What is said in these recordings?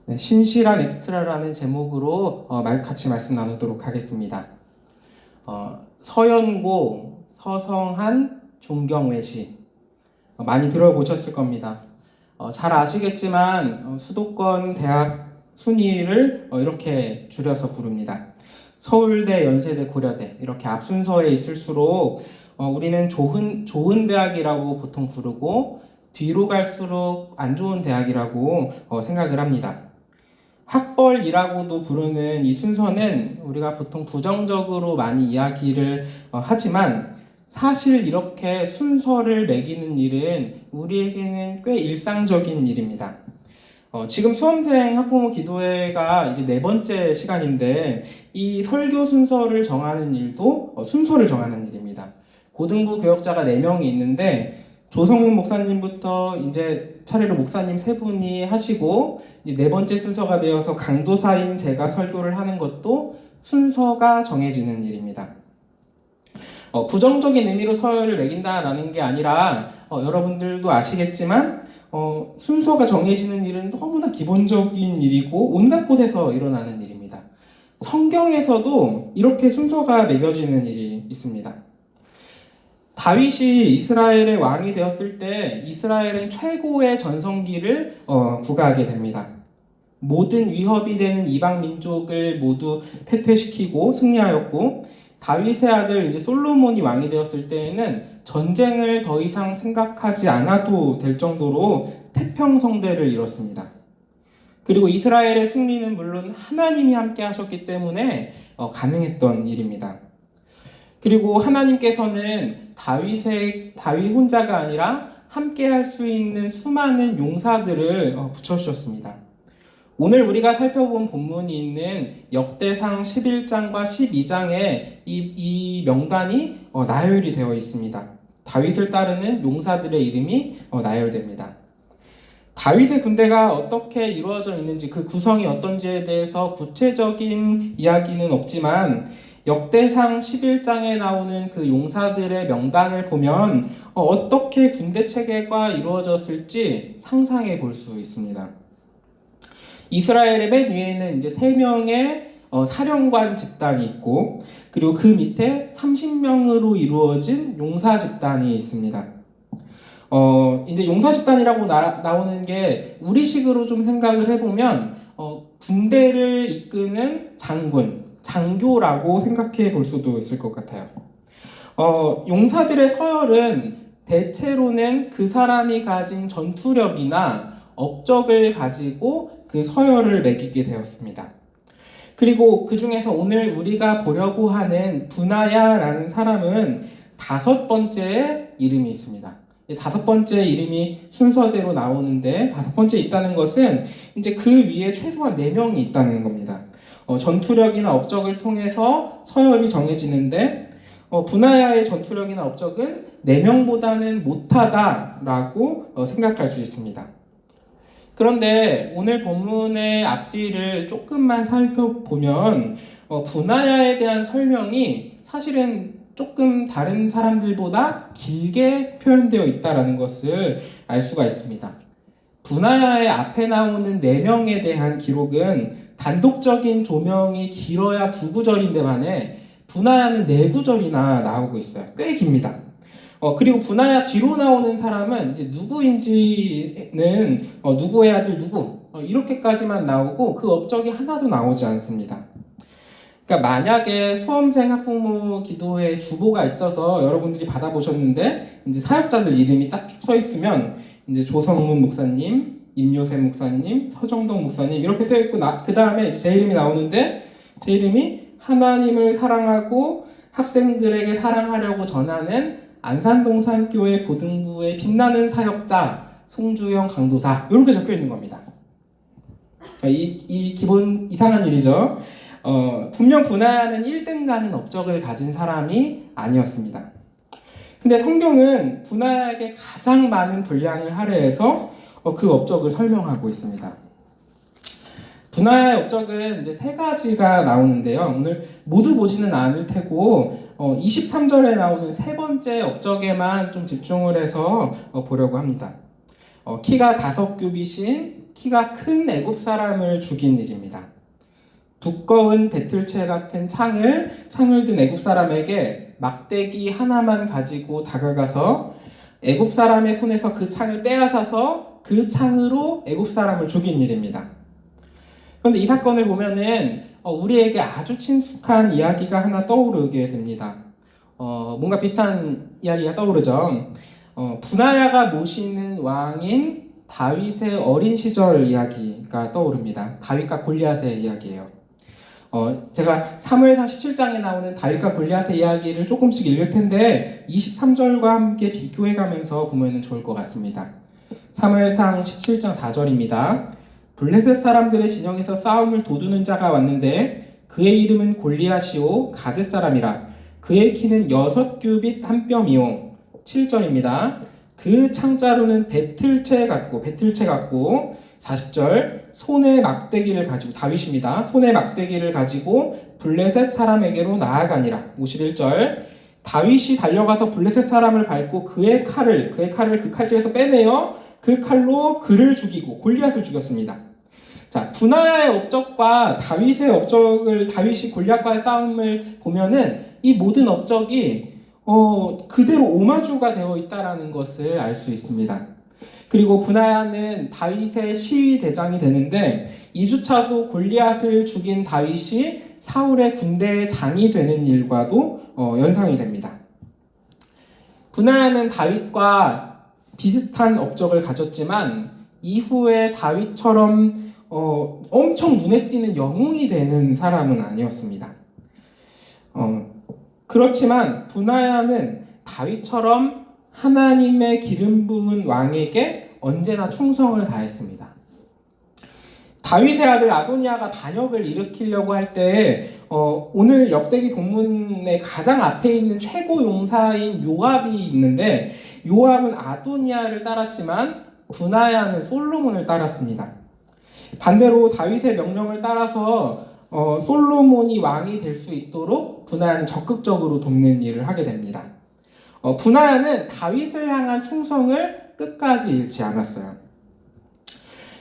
네, 신실한 엑스트라라는 제목으로 같이 말씀 나누도록 하겠습니다. 서연고, 서성한, 중경외시 많이 들어보셨을 겁니다. 잘 아시겠지만 수도권 대학 순위를 이렇게 줄여서 부릅니다. 서울대, 연세대, 고려대 이렇게 앞순서에 있을수록 우리는 좋은 대학이라고 보통 부르고 뒤로 갈수록 안 좋은 대학이라고 생각을 합니다. 학벌이라고도 부르는 이 순서는 우리가 보통 부정적으로 많이 이야기를 하지만 사실 이렇게 순서를 매기는 일은 우리에게는 꽤 일상적인 일입니다. 지금 수험생 학부모 기도회가 이제 4번째 시간인데 이 설교 순서를 정하는 일도 순서를 정하는 일입니다. 고등부 교역자가 4명이 있는데 조성문 목사님부터 이제 차례로 목사님 3분이 하시고 이제 4번째 순서가 되어서 강도사인 제가 설교를 하는 것도 순서가 정해지는 일입니다. 부정적인 의미로 서열을 매긴다라는 게 아니라 여러분들도 아시겠지만 순서가 정해지는 일은 너무나 기본적인 일이고 온갖 곳에서 일어나는 일입니다. 성경에서도 이렇게 순서가 매겨지는 일이 있습니다. 다윗이 이스라엘의 왕이 되었을 때 이스라엘은 최고의 전성기를 구가하게 됩니다. 모든 위협이 되는 이방 민족을 모두 패퇴시키고 승리하였고 다윗의 아들 이제 솔로몬이 왕이 되었을 때에는 전쟁을 더 이상 생각하지 않아도 될 정도로 태평성대를 이뤘습니다. 그리고 이스라엘의 승리는 물론 하나님이 함께 하셨기 때문에 가능했던 일입니다. 그리고 하나님께서는 다윗 혼자가 아니라 함께 할 수 있는 수많은 용사들을 붙여주셨습니다. 오늘 우리가 살펴본 본문이 있는 역대상 11장과 12장에 이 명단이 나열이 되어 있습니다. 다윗을 따르는 용사들의 이름이 나열됩니다. 다윗의 군대가 어떻게 이루어져 있는지 그 구성이 어떤지에 대해서 구체적인 이야기는 없지만 역대상 11장에 나오는 그 용사들의 명단을 보면 어떻게 군대 체계가 이루어졌을지 상상해 볼 수 있습니다. 이스라엘의 맨 위에는 이제 3명의 사령관 집단이 있고 그리고 그 밑에 30명으로 이루어진 용사 집단이 있습니다. 이제 용사 집단이라고 나오는 게 우리식으로 좀 생각을 해보면 군대를 이끄는 장교라고 생각해 볼 수도 있을 것 같아요. 용사들의 서열은 대체로는 그 사람이 가진 전투력이나 업적을 가지고 그 서열을 매기게 되었습니다. 그리고 그 중에서 오늘 우리가 보려고 하는 브나야라는 사람은 5번째 이름이 있습니다. 5번째 이름이 순서대로 나오는데 5번째 있다는 것은 이제 그 위에 최소한 4명이 있다는 겁니다. 전투력이나 업적을 통해서 서열이 정해지는데 브나야의 전투력이나 업적은 4명보다는 못하다라고 생각할 수 있습니다. 그런데 오늘 본문의 앞뒤를 조금만 살펴보면 브나야에 대한 설명이 사실은 조금 다른 사람들보다 길게 표현되어 있다는 것을 알 수가 있습니다. 브나야의 앞에 나오는 4명에 대한 기록은 단독적인 조명이 길어야 2구절인데 반해 브나야는 4구절이나 나오고 있어요. 꽤 깁니다. 그리고 브나야 뒤로 나오는 사람은 이제 누구인지는 누구의 아들 누구 이렇게까지만 나오고 그 업적이 하나도 나오지 않습니다. 그러니까 만약에 수험생 학부모 기도회 주보가 있어서 여러분들이 받아보셨는데 이제 사역자들 이름이 딱 써 있으면 이제 조성문 목사님, 임요셉 목사님, 서정동 목사님 이렇게 써 있고 그 다음에 제 이름이 나오는데 제 이름이 하나님을 사랑하고 학생들에게 사랑하려고 전하는 안산동산교회 고등부의 빛나는 사역자 송주영 강도사 이렇게 적혀 있는 겁니다. 이 기본 이상한 일이죠. 분명 브나야는 1등 가는 업적을 가진 사람이 아니었습니다. 근데 성경은 브나야에게 가장 많은 분량을 할애해서 그 업적을 설명하고 있습니다. 브나야의 업적은 이제 3가지가 나오는데요. 오늘 모두 보지는 않을 테고 23절에 나오는 3번째 업적에만 좀 집중을 해서 보려고 합니다. 키가 5규빗인 키가 큰 애굽 사람을 죽인 일입니다. 두꺼운 배틀채 같은 창을 든 애굽 사람에게 막대기 하나만 가지고 다가가서 애굽 사람의 손에서 그 창을 빼앗아서 그 창으로 애굽 사람을 죽인 일입니다. 그런데 이 사건을 보면은 우리에게 아주 친숙한 이야기가 하나 떠오르게 됩니다. 뭔가 비슷한 이야기가 떠오르죠. 분하야가 모시는 왕인 다윗의 어린 시절 이야기가 떠오릅니다. 다윗과 골리앗의 이야기예요. 제가 사무엘상 17장에 나오는 다윗과 골리앗의 이야기를 조금씩 읽을 텐데 23절과 함께 비교해 가면서 보면 좋을 것 같습니다. 사무엘상 17장 4절입니다. 블레셋 사람들의 진영에서 싸움을 도두는 자가 왔는데 그의 이름은 골리앗이요 가드 사람이라. 그의 키는 6규빗 한 뼘이요. 7절입니다. 그 창자루는 배틀채 같고 40절 손에 막대기를 가지고 다윗입니다. 손에 막대기를 가지고 블레셋 사람에게로 나아가니라. 51절 다윗이 달려가서 블레셋 사람을 밟고 그의 칼을 그 칼집에서 빼내어 그 칼로 그를 죽이고 골리앗을 죽였습니다. 자, 분하야의 업적과 다윗의 업적을 다윗이 골리앗과의 싸움을 보면은 이 모든 업적이 그대로 오마주가 되어 있다라는 것을 알 수 있습니다. 그리고 분하야는 다윗의 시위 대장이 되는데 2주차도 골리앗을 죽인 다윗이 사울의 군대의 장이 되는 일과도 연상이 됩니다. 분하야는 다윗과 비슷한 업적을 가졌지만 이후에 다윗처럼 엄청 눈에 띄는 영웅이 되는 사람은 아니었습니다. 그렇지만 분하야는 다윗처럼 하나님의 기름 부은 왕에게 언제나 충성을 다했습니다. 다윗의 아들 아도니아가 반역을 일으키려고 할 때 오늘 역대기 본문의 가장 앞에 있는 최고 용사인 요압이 있는데 요압은 아도니아를 따랐지만 분하야는 솔로몬을 따랐습니다. 반대로 다윗의 명령을 따라서 솔로몬이 왕이 될 수 있도록 분하야는 적극적으로 돕는 일을 하게 됩니다. 분하야는 다윗을 향한 충성을 끝까지 잃지 않았어요.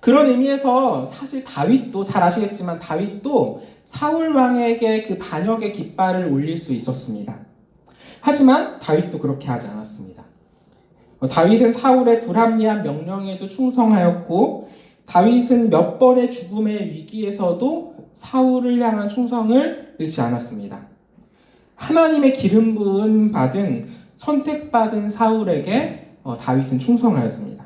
그런 의미에서 사실 다윗도 잘 아시겠지만 다윗도 사울 왕에게 그 반역의 깃발을 올릴 수 있었습니다. 하지만 다윗도 그렇게 하지 않았습니다. 다윗은 사울의 불합리한 명령에도 충성하였고 다윗은 몇 번의 죽음의 위기에서도 사울을 향한 충성을 잃지 않았습니다. 하나님의 기름 부은 받은 선택받은 사울에게 다윗은 충성하였습니다.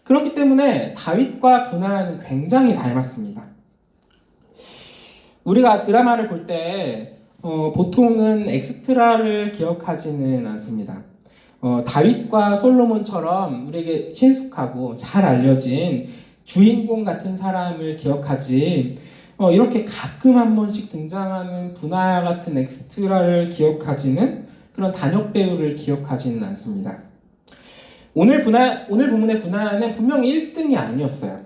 그렇기 때문에 다윗과 분하야는 굉장히 닮았습니다. 우리가 드라마를 볼 때 보통은 엑스트라를 기억하지는 않습니다. 다윗과 솔로몬처럼 우리에게 친숙하고 잘 알려진 주인공 같은 사람을 기억하지 이렇게 가끔 한 번씩 등장하는 분하야 같은 엑스트라를 기억하지는 그런 단역 배우를 기억하지는 않습니다. 오늘 본문의 분하야는 분명히 1등이 아니었어요.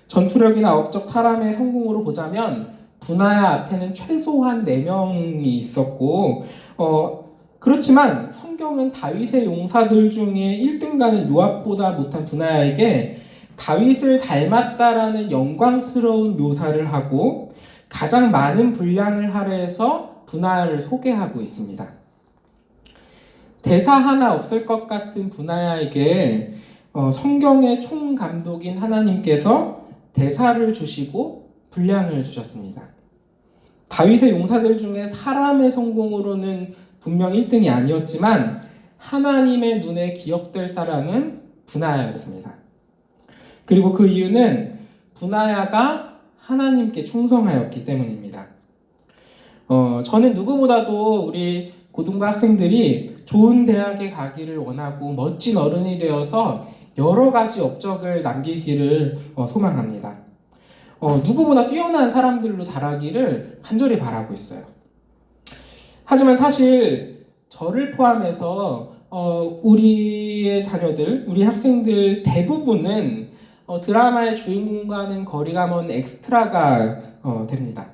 전투력이나 업적 사람의 성공으로 보자면 분하야 앞에는 최소한 4명이 있었고 그렇지만 성경은 다윗의 용사들 중에 1등가는 요압보다 못한 분하야에게 다윗을 닮았다라는 영광스러운 묘사를 하고 가장 많은 분량을 할애해서 분하야를 소개하고 있습니다. 대사 하나 없을 것 같은 분하야에게 성경의 총감독인 하나님께서 대사를 주시고 분량을 주셨습니다. 다윗의 용사들 중에 사람의 성공으로는 분명 1등이 아니었지만 하나님의 눈에 기억될 사람은 분하야였습니다. 그리고 그 이유는 분하야가 하나님께 충성하였기 때문입니다. 저는 누구보다도 우리 고등부 학생들이 좋은 대학에 가기를 원하고 멋진 어른이 되어서 여러 가지 업적을 남기기를 소망합니다. 누구보다 뛰어난 사람들로 자라기를 간절히 바라고 있어요. 하지만 사실 저를 포함해서 우리의 자녀들, 우리 학생들 대부분은 드라마의 주인공과는 거리가 먼 엑스트라가 됩니다.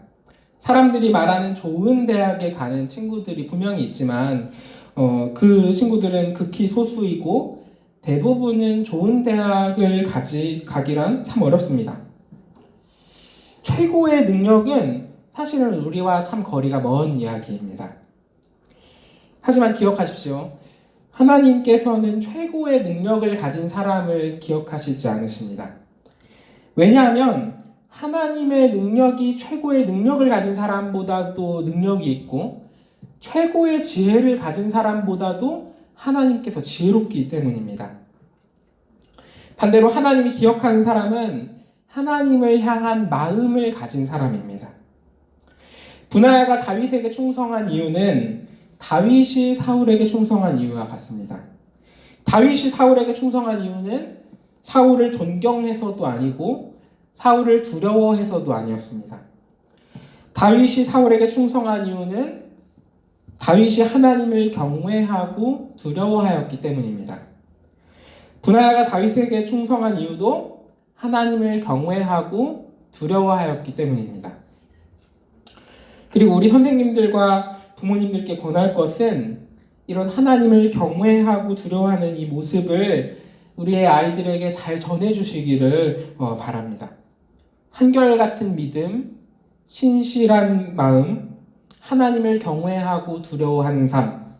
사람들이 말하는 좋은 대학에 가는 친구들이 분명히 있지만 그 친구들은 극히 소수이고 대부분은 좋은 대학을 가기란 참 어렵습니다. 최고의 능력은 사실은 우리와 참 거리가 먼 이야기입니다. 하지만 기억하십시오. 하나님께서는 최고의 능력을 가진 사람을 기억하시지 않으십니다. 왜냐하면 하나님의 능력이 최고의 능력을 가진 사람보다도 능력이 있고 최고의 지혜를 가진 사람보다도 하나님께서 지혜롭기 때문입니다. 반대로 하나님이 기억하는 사람은 하나님을 향한 마음을 가진 사람입니다. 분하야가 다윗에게 충성한 이유는 다윗이 사울에게 충성한 이유와 같습니다. 다윗이 사울에게 충성한 이유는 사울을 존경해서도 아니고 사울을 두려워해서도 아니었습니다. 다윗이 사울에게 충성한 이유는 다윗이 하나님을 경외하고 두려워하였기 때문입니다. 분하야가 다윗에게 충성한 이유도 하나님을 경외하고 두려워하였기 때문입니다. 그리고 우리 선생님들과 부모님들께 권할 것은 이런 하나님을 경외하고 두려워하는 이 모습을 우리의 아이들에게 잘 전해주시기를 바랍니다. 한결같은 믿음, 신실한 마음, 하나님을 경외하고 두려워하는 삶,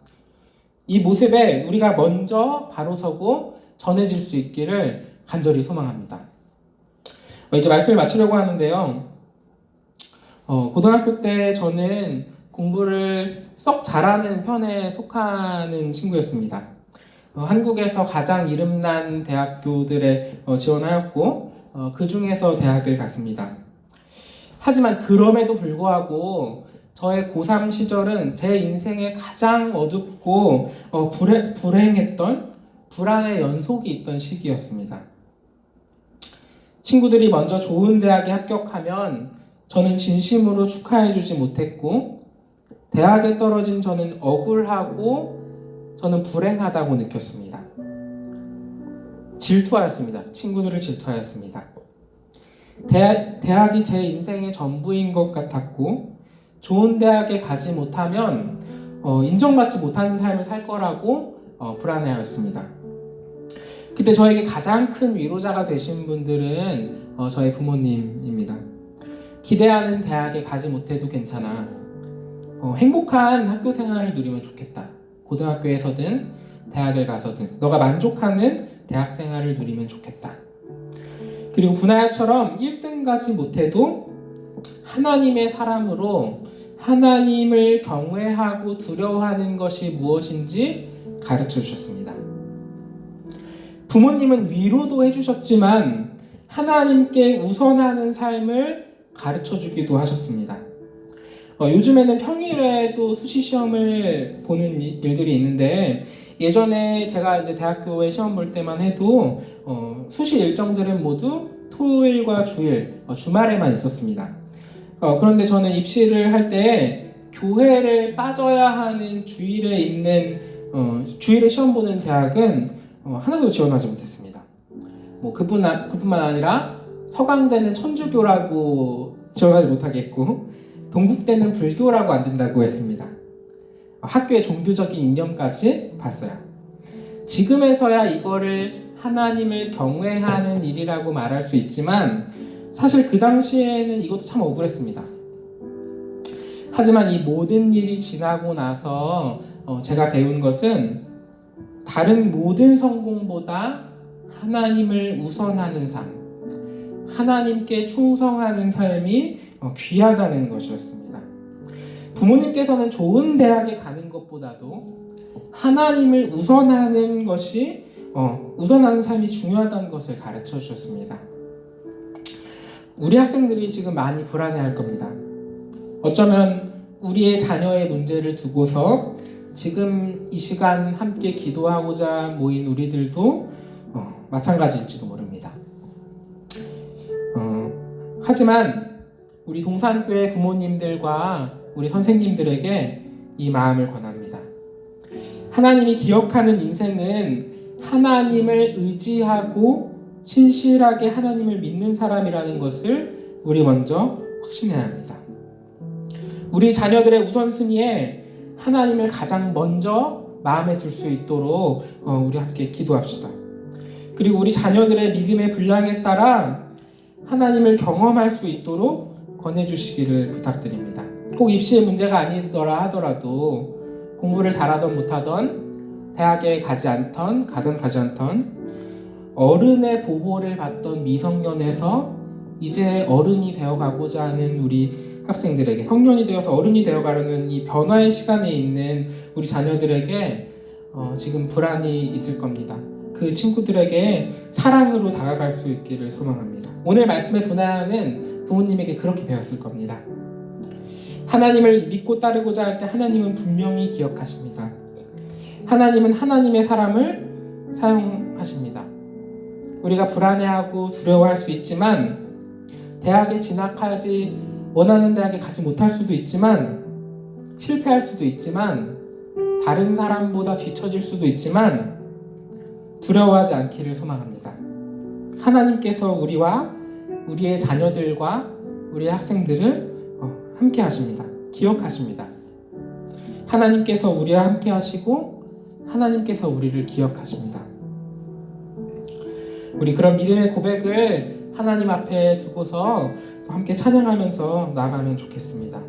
이 모습에 우리가 먼저 바로 서고 전해질 수 있기를 간절히 소망합니다. 이제 말씀을 마치려고 하는데요. 고등학교 때 저는 공부를 썩 잘하는 편에 속하는 친구였습니다. 한국에서 가장 이름난 대학교들에 지원하였고 그 중에서 대학을 갔습니다. 하지만 그럼에도 불구하고 저의 고3 시절은 제 인생의 가장 어둡고 불행했던 불안의 연속이 있던 시기였습니다. 친구들이 먼저 좋은 대학에 합격하면 저는 진심으로 축하해주지 못했고 대학에 떨어진 저는 억울하고 저는 불행하다고 느꼈습니다. 질투하였습니다. 친구들을 질투하였습니다. 대학이 제 인생의 전부인 것 같았고 좋은 대학에 가지 못하면 인정받지 못하는 삶을 살 거라고 불안해하였습니다. 그때 저에게 가장 큰 위로자가 되신 분들은 저의 부모님입니다. 기대하는 대학에 가지 못해도 괜찮아. 행복한 학교 생활을 누리면 좋겠다. 고등학교에서든 대학을 가서든 너가 만족하는 대학 생활을 누리면 좋겠다. 그리고 분하야처럼 1등 가지 못해도 하나님의 사람으로 하나님을 경외하고 두려워하는 것이 무엇인지 가르쳐 주셨습니다. 부모님은 위로도 해주셨지만 하나님께 우선하는 삶을 가르쳐 주기도 하셨습니다. 요즘에는 평일에도 수시시험을 보는 일들이 있는데 예전에 제가 이제 대학교에 시험 볼 때만 해도 수시 일정들은 모두 토요일과 주일, 주말에만 있었습니다. 그런데 저는 입시를 할 때 교회를 빠져야 하는 주일에 시험 보는 대학은 하나도 지원하지 못했습니다. 그뿐만 아니라 서강대는 천주교라고 지원하지 못하겠고 동국대는 불교라고 안 된다고 했습니다. 학교의 종교적인 이념까지 봤어요. 지금에서야 이거를 하나님을 경외하는 일이라고 말할 수 있지만 사실 그 당시에는 이것도 참 억울했습니다. 하지만 이 모든 일이 지나고 나서 제가 배운 것은 다른 모든 성공보다 하나님을 우선하는 삶, 하나님께 충성하는 삶이 귀하다는 것이었습니다. 부모님께서는 좋은 대학에 가는 것보다도 하나님을 우선하는 삶이 중요하다는 것을 가르쳐 주셨습니다. 우리 학생들이 지금 많이 불안해할 겁니다. 어쩌면 우리의 자녀의 문제를 두고서 지금 이 시간 함께 기도하고자 모인 우리들도 마찬가지일지도 모릅니다. 하지만 우리 동산교회 부모님들과 우리 선생님들에게 이 마음을 권합니다. 하나님이 기억하는 인생은 하나님을 의지하고 신실하게 하나님을 믿는 사람이라는 것을 우리 먼저 확신해야 합니다. 우리 자녀들의 우선순위에 하나님을 가장 먼저 마음에 둘 수 있도록 우리 함께 기도합시다. 그리고 우리 자녀들의 믿음의 분량에 따라 하나님을 경험할 수 있도록 권해주시기를 부탁드립니다. 꼭 입시의 문제가 아니더라 하더라도 공부를 잘하던 못하던, 대학에 가지 않던 가든 가지 않던, 어른의 보호를 받던 미성년에서 이제 어른이 되어가고자 하는 우리 학생들에게, 성년이 되어서 어른이 되어가려는 이 변화의 시간에 있는 우리 자녀들에게 지금 불안이 있을 겁니다. 그 친구들에게 사랑으로 다가갈 수 있기를 소망합니다. 오늘 말씀의 분야는 부모님에게 그렇게 배웠을 겁니다. 하나님을 믿고 따르고자 할 때 하나님은 분명히 기억하십니다. 하나님은 하나님의 사람을 사용하십니다. 우리가 불안해하고 두려워할 수 있지만, 대학에 진학하지 원하는 대학에 가지 못할 수도 있지만, 실패할 수도 있지만, 다른 사람보다 뒤처질 수도 있지만 두려워하지 않기를 소망합니다. 하나님께서 우리와 우리의 자녀들과 우리의 학생들을 함께 하십니다. 기억하십니다. 하나님께서 우리와 함께 하시고 하나님께서 우리를 기억하십니다. 우리 그런 믿음의 고백을 하나님 앞에 두고서 함께 찬양하면서 나아가면 좋겠습니다.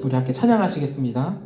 우리 함께 찬양하시겠습니다.